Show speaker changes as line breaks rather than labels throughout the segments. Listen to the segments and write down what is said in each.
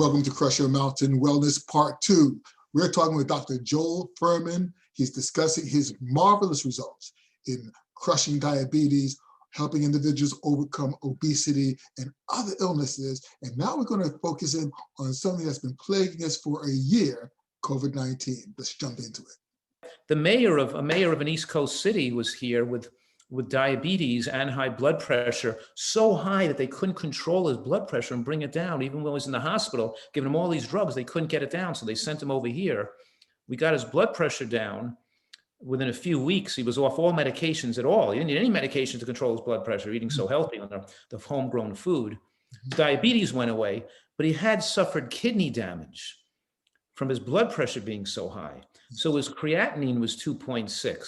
Welcome to Crush Your Mountain Wellness Part 2. We're talking with Dr. Joel Fuhrman. He's discussing his marvelous results in crushing diabetes, helping individuals overcome obesity and other illnesses. And now we're going to focus in on something that's been plaguing us for a year, COVID-19. Let's jump into it.
A mayor of an East Coast city was here with diabetes and high blood pressure, so high that they couldn't control his blood pressure and bring it down. Even when he was in the hospital, giving him all these drugs, they couldn't get it down. So they sent him over here. We got his blood pressure down. Within a few weeks, he was off all medications at all. He didn't need any medication to control his blood pressure, eating so healthy on the homegrown food. Diabetes went away, but he had suffered kidney damage from his blood pressure being so high. So his creatinine was 2.6.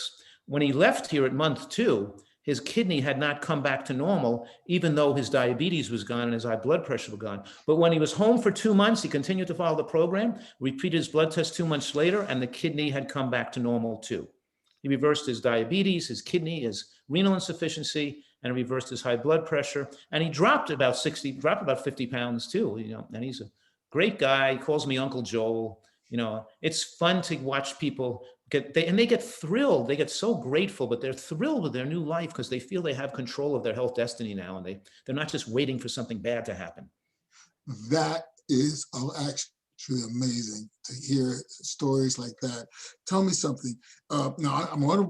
When he left here at month 2, his kidney had not come back to normal, even though his diabetes was gone and his high blood pressure was gone. But when he was home for 2 months, he continued to follow the program, repeated his blood test 2 months later, and the kidney had come back to normal too. He reversed his diabetes, his kidney, his renal insufficiency, and reversed his high blood pressure. And he dropped about 50 pounds too, and he's a great guy. He calls me Uncle Joel. It's fun to watch people they get thrilled. They get so grateful, but they're thrilled with their new life because they feel they have control of their health destiny now, and they're not just waiting for something bad to happen.
That is actually amazing to hear stories like that. Tell me something. Now, I'm one of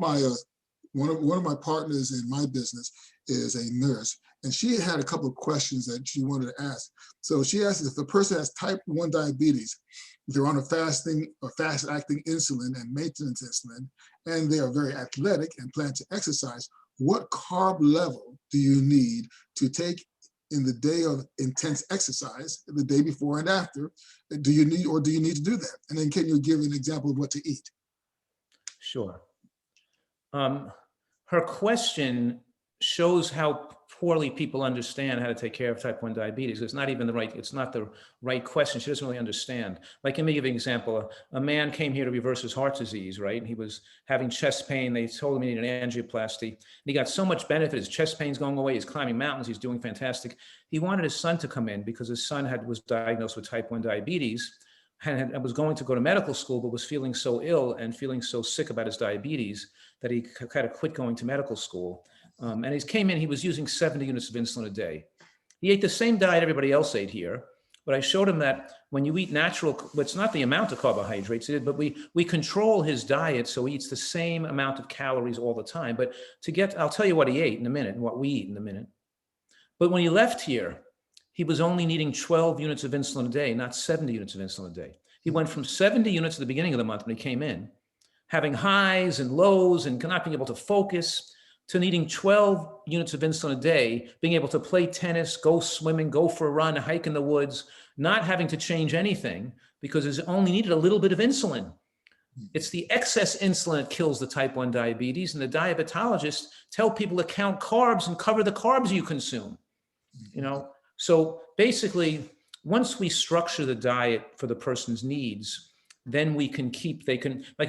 my partners in my business is a nurse, and she had a couple of questions that she wanted to ask. So she asked if the person has type 1 diabetes, they're on a fast-acting insulin and maintenance insulin, and they are very athletic and plan to exercise, what carb level do you need to take in the day of intense exercise, the day before and after? Do you need to do that? And then can you give an example of what to eat? Sure.
Her question shows how poorly people understand how to take care of type 1 diabetes. It's not the right question. She doesn't really understand. Like, let me give you an example. A man came here to reverse his heart disease, right? And he was having chest pain. They told him he needed an angioplasty. And he got so much benefit. His chest pain's going away. He's climbing mountains. He's doing fantastic. He wanted his son to come in because his son was diagnosed with type 1 diabetes and was going to go to medical school, but was feeling so ill and feeling so sick about his diabetes that he kind of quit going to medical school. And he came in, he was using 70 units of insulin a day. He ate the same diet everybody else ate here, but I showed him that when you eat natural, it's not the amount of carbohydrates, but we control his diet so he eats the same amount of calories all the time. But I'll tell you what he ate in a minute and what we eat in a minute. But when he left here, he was only needing 12 units of insulin a day, not 70 units of insulin a day. He went from 70 units at the beginning of the month when he came in, having highs and lows and not being able to focus, to needing 12 units of insulin a day, being able to play tennis, go swimming, go for a run, hike in the woods, not having to change anything because he's only needed a little bit of insulin. It's the excess insulin that kills the type 1 diabetes, and the diabetologists tell people to count carbs and cover the carbs you consume. So basically, once we structure the diet for the person's needs, then like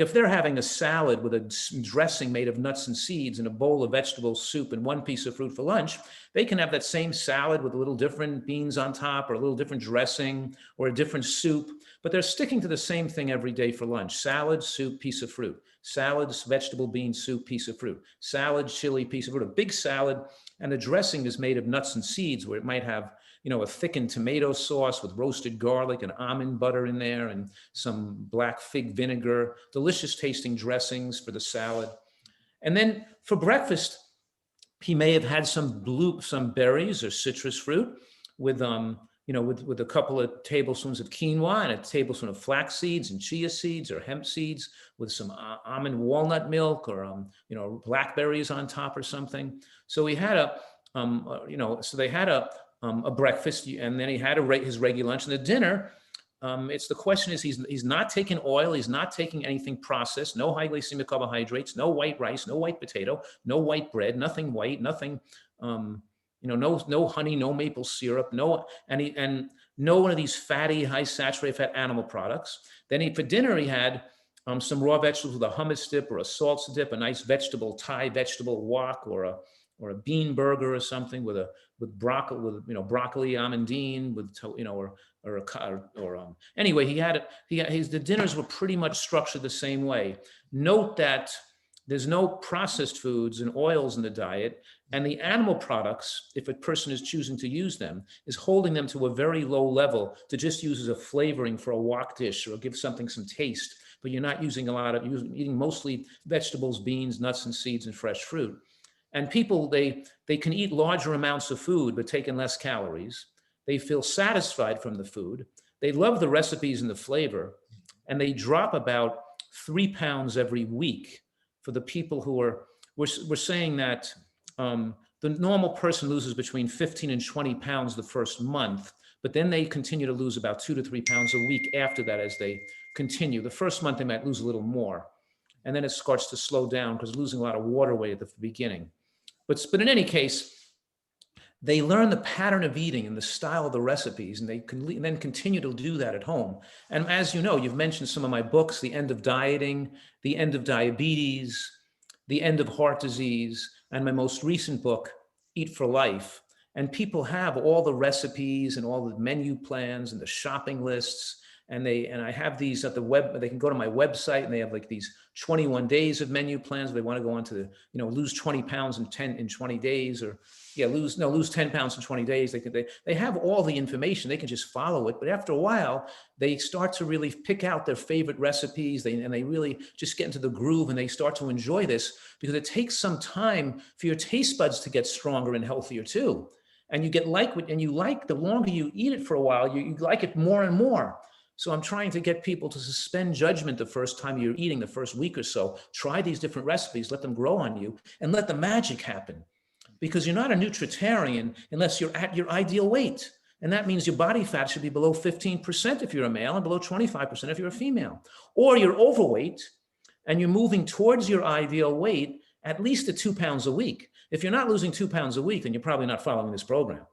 if they're having a salad with a dressing made of nuts and seeds and a bowl of vegetable soup and 1 piece of fruit for lunch, they can have that same salad with a little different beans on top or a little different dressing or a different soup, but they're sticking to the same thing every day for lunch. Salad, soup, piece of fruit. Salad, vegetable, bean, soup, piece of fruit. Salad, chili, piece of fruit. A big salad, and the dressing is made of nuts and seeds where it might have a thickened tomato sauce with roasted garlic and almond butter in there and some black fig vinegar, delicious tasting dressings for the salad. And then for breakfast, he may have had some berries or citrus fruit with a couple of tablespoons of quinoa and a tablespoon of flax seeds and chia seeds or hemp seeds with some almond walnut milk or blackberries on top or something. So he had a breakfast, and then he had his regular lunch, and the dinner. The question is, he's not taking oil, he's not taking anything processed, no high glycemic carbohydrates, no white rice, no white potato, no white bread, nothing white, nothing, no honey, no maple syrup, and no one of these fatty, high saturated fat animal products. Then for dinner he had some raw vegetables with a hummus dip or a salsa dip, a nice Thai vegetable wok or a bean burger or something with broccoli, broccoli, amandine with, or anyway, the dinners were pretty much structured the same way. Note that there's no processed foods and oils in the diet, and the animal products, if a person is choosing to use them, is holding them to a very low level to just use as a flavoring for a wok dish or give something some taste. But you're not using a lot of, you're eating mostly vegetables, beans, nuts and seeds, and fresh fruit. And people, they can eat larger amounts of food, but taking less calories. They feel satisfied from the food. They love the recipes and the flavor, and they drop about 3 pounds every week. For the people who we're saying that the normal person loses between 15 and 20 pounds the first month, but then they continue to lose about 2 to 3 pounds a week after that as they continue. The first month they might lose a little more, and then it starts to slow down because losing a lot of water weight at the beginning. But in any case, they learn the pattern of eating and the style of the recipes, and they can then continue to do that at home. And as you know, you've mentioned some of my books, The End of Dieting, The End of Diabetes, The End of Heart Disease, and my most recent book, Eat for Life. And people have all the recipes and all the menu plans and the shopping lists. And I have these at the web. They can go to my website, and they have like these 21 days of menu plans. They want to go on to lose 20 pounds in 20 days, or lose 10 pounds in 20 days. They have all the information. They can just follow it. But after a while, they start to really pick out their favorite recipes. And they really just get into the groove, and they start to enjoy this, because it takes some time for your taste buds to get stronger and healthier too. And the longer you eat it for a while, you like it more and more. So I'm trying to get people to suspend judgment the first time you're eating, the first week or so. Try these different recipes, let them grow on you, and let the magic happen. Because you're not a nutritarian unless you're at your ideal weight. And that means your body fat should be below 15% if you're a male and below 25% if you're a female. Or you're overweight and you're moving towards your ideal weight at least at 2 pounds a week. If you're not losing 2 pounds a week, then you're probably not following this program.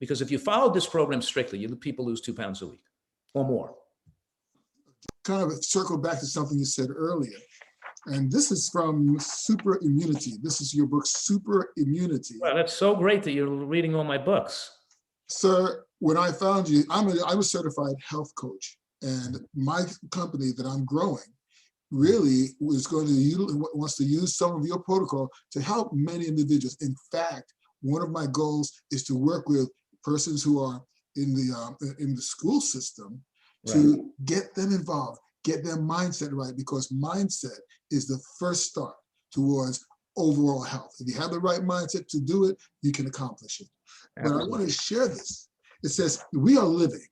Because if you followed this program strictly, people lose 2 pounds a week or more.
Kind of circle back to something you said earlier. And this is from Super Immunity. This is your book, Super Immunity.
Well, that's so great that you're reading all my books.
Sir, when I found you, I'm a certified health coach, and my company that I'm growing really wants to use some of your protocol to help many individuals. In fact, one of my goals is to work with persons who are in the school system to get them involved, get their mindset right, because mindset is the first start towards overall health. If you have the right mindset to do it, you can accomplish it. But I want to share this. It says, we are living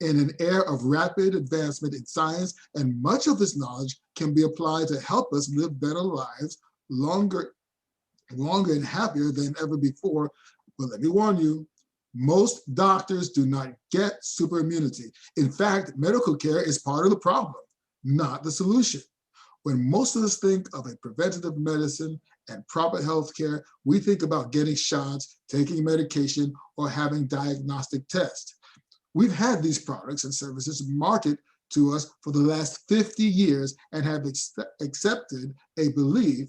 in an era of rapid advancement in science, and much of this knowledge can be applied to help us live better lives, longer and happier than ever before. But let me warn you, most doctors do not get super immunity. In fact, medical care is part of the problem, not the solution. When most of us think of a preventative medicine and proper health care, we think about getting shots, taking medication, or having diagnostic tests. We've had these products and services marketed to us for the last 50 years and have accepted a belief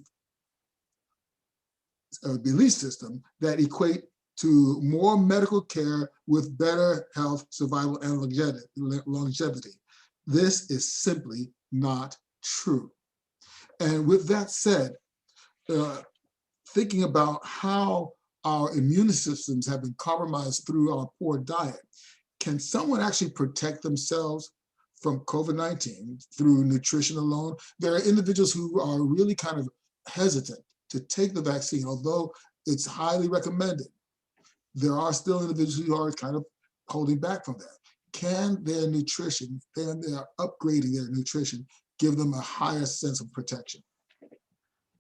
system that equate to more medical care with better health, survival, and longevity. This is simply not true. And with that said, thinking about how our immune systems have been compromised through our poor diet, can someone actually protect themselves from COVID-19 through nutrition alone? There are individuals who are really kind of hesitant to take the vaccine, although it's highly recommended. There are still individuals who are kind of holding back from that. Can their nutrition, and they are upgrading their nutrition, give them a higher sense of protection?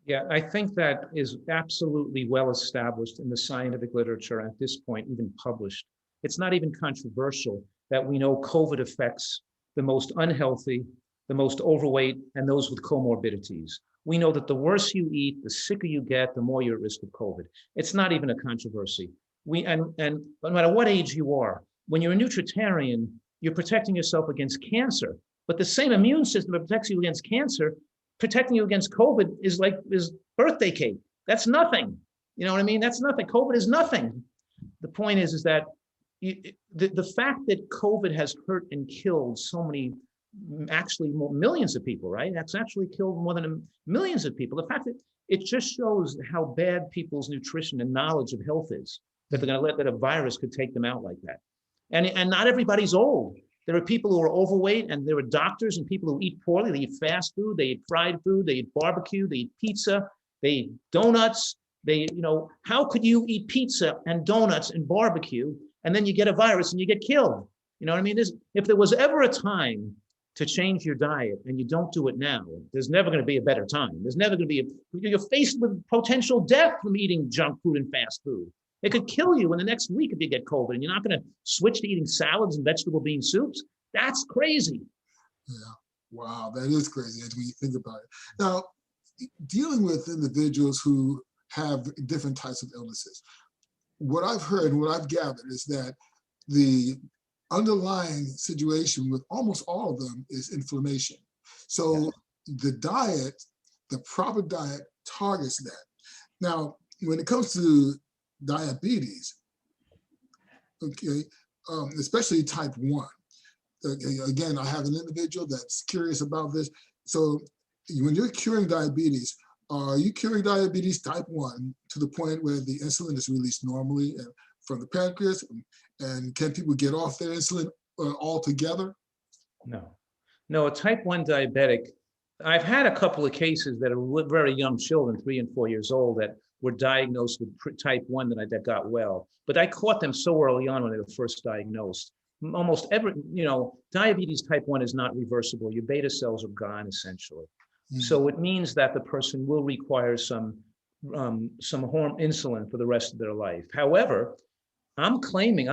Yeah, I think that is absolutely well established in the scientific literature, at this point, even published. It's not even controversial that we know COVID affects the most unhealthy, the most overweight, and those with comorbidities. We know that the worse you eat, the sicker you get, the more you're at risk of COVID. It's not even a controversy. And no matter what age you are, when you're a nutritarian, you're protecting yourself against cancer. But the same immune system that protects you against cancer, protecting you against COVID is birthday cake. That's nothing. You know what I mean? That's nothing. COVID is nothing. The point is that the fact that COVID has hurt and killed so many, actually millions of people, right? That's actually killed more than millions of people. The fact that it just shows how bad people's nutrition and knowledge of health is, that they're going to let that a virus could take them out like that. And not everybody's old. There are people who are overweight, and there are doctors and people who eat poorly. They eat fast food, they eat fried food, they eat barbecue, they eat pizza, they eat donuts. How could you eat pizza and donuts and barbecue, and then you get a virus and you get killed? You know what I mean? If there was ever a time to change your diet and you don't do it now, there's never going to be a better time. There's never going to be you're faced with potential death from eating junk food and fast food. It could kill you in the next week if you get COVID, and you're not going to switch to eating salads and vegetable bean soups. That's crazy.
Yeah. Wow, that is crazy when you think about it. Now, dealing with individuals who have different types of illnesses, what I've heard and what I've gathered is that the underlying situation with almost all of them is inflammation. So the diet, the proper diet, targets that. Now, when it comes to diabetes, okay, especially type 1. Again, I have an individual that's curious about this. So when you're curing diabetes, are you curing diabetes type 1 to the point where the insulin is released normally from the pancreas? And can people get off their insulin altogether?
No, a type 1 diabetic, I've had a couple of cases that are very young children, 3 and 4 years old, that were diagnosed with type 1 that got well. But I caught them so early on when they were first diagnosed. Almost diabetes type 1 is not reversible. Your beta cells are gone, essentially. Mm-hmm. So it means that the person will require some insulin for the rest of their life. However, I'm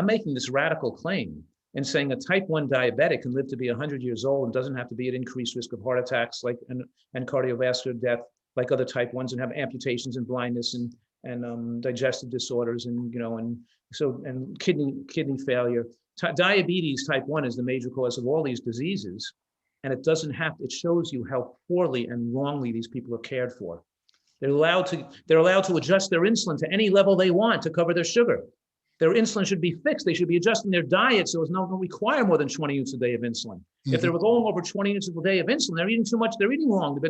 making this radical claim and saying a type 1 diabetic can live to be 100 years old and doesn't have to be at increased risk of heart attacks and cardiovascular death like other type 1s, and have amputations and blindness and digestive disorders and kidney failure. Diabetes type 1 is the major cause of all these diseases, and it shows you how poorly and wrongly these people are cared for. They're allowed to adjust their insulin to any level they want to cover their sugar. Their insulin should be fixed. They should be adjusting their diet so it's not going to require more than 20 units a day of insulin. Mm-hmm. If they're going over 20 units a day of insulin, they're eating too much, they're eating wrong.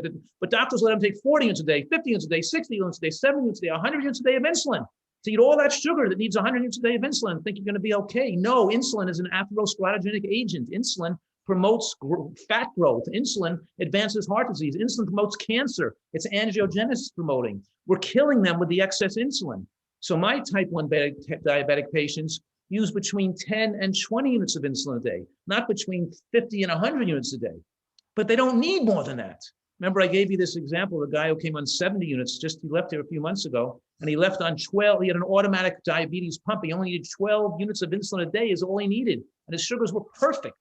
But doctors let them take 40 units a day, 50 units a day, 60 units a day, 70 units a day, 100 units a day of insulin. To eat all that sugar that needs 100 units a day of insulin and think you're going to be okay. No, insulin is an atherosclerotogenic agent. Insulin promotes fat growth. Insulin advances heart disease. Insulin promotes cancer. It's angiogenesis promoting. We're killing them with the excess insulin. So my type 1 diabetic patients use between 10 and 20 units of insulin a day, not between 50 and 100 units a day. But they don't need more than that. Remember, I gave you this example of a guy who came on 70 units, he left here a few months ago, and he left on 12. He had an automatic diabetes pump. He only needed 12 units of insulin a day is all he needed. And his sugars were perfect.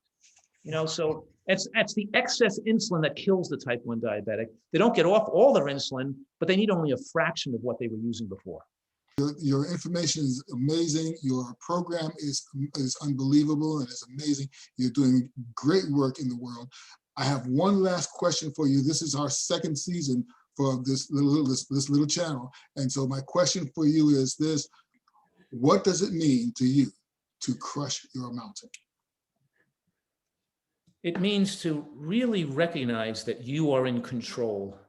So it's the excess insulin that kills the type 1 diabetic. They don't get off all their insulin, but they need only a fraction of what they were using before.
Your information is amazing. Your program is unbelievable and it's amazing. You're doing great work in the world. I have one last question for you. This is our second season for this little channel. And so my question for you is this: what does it mean to you to crush your mountain?
It means to really recognize that you are in control,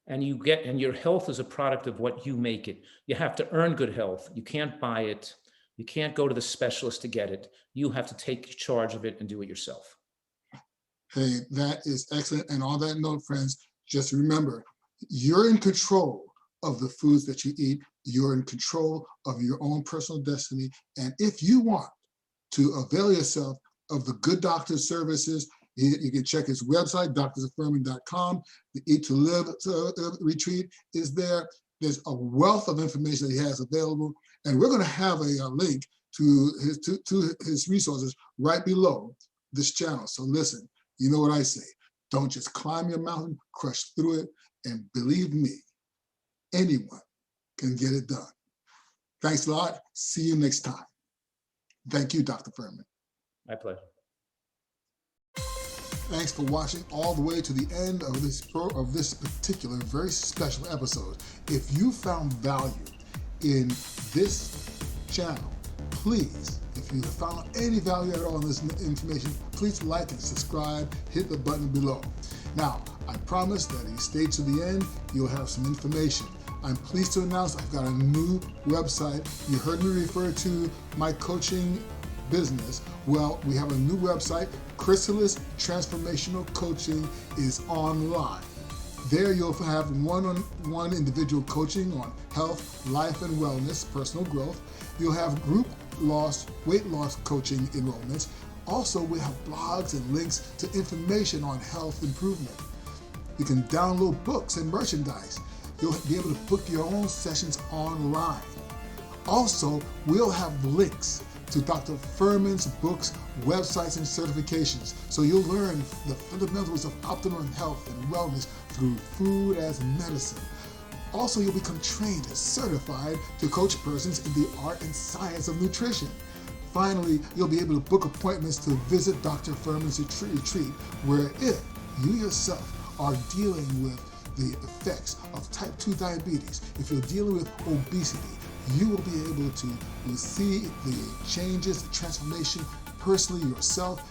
and your health is a product of what you make it. You have to earn good health. You can't buy it. You can't go to the specialist to get it. You have to take charge of it and do it yourself.
Hey, that is excellent. And on that note, friends, just remember, you're in control of the foods that you eat. You're in control of your own personal destiny. And if you want to avail yourself of the Good Doctor services, you can check his website, doctorsofFURHMON.com. The Eat to Live retreat is there. There's a wealth of information that he has available. And we're going to have a link to his resources right below this channel. So listen, you know what I say. Don't just climb your mountain, crush through it. And believe me, anyone can get it done. Thanks a lot. See you next time. Thank you, Dr. Furhman.
My pleasure.
Thanks for watching all the way to the end of this particular very special episode. If you found value in this channel, please If you found any value at all in this information, please like and subscribe, hit the button below. Now, I promise that if you stay to the end, you'll have some information. I'm pleased to announce I've got a new website. You heard me refer to my coaching business. Well, we have a new website. Chrysalis Transformational Coaching is online. There you'll have one-on-one individual coaching on health, life, and wellness, personal growth. You'll have group weight loss coaching enrollments. Also, we have blogs and links to information on health improvement. You can download books and merchandise. You'll be able to book your own sessions online. Also, we'll have links to Dr. FURHMON's books, websites, and certifications, so you'll learn the fundamentals of optimum health and wellness through food as medicine. Also, you'll become trained and certified to coach persons in the art and science of nutrition. Finally, you'll be able to book appointments to visit Dr. FURHMON's retreat, where if you yourself are dealing with the effects of type 2 diabetes, if you're dealing with obesity, you will be able to see the changes, the transformation personally yourself.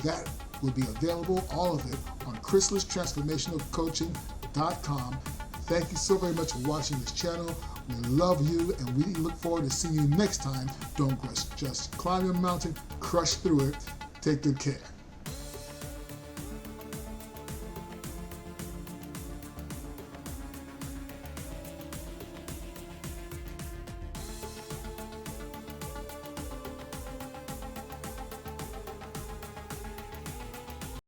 That will be available, all of it, on chrysalistransformationalcoaching.com. Thank you so very much for watching this channel. We love you, and we look forward to seeing you next time. Don't just climb your mountain, crush through it. Take good care.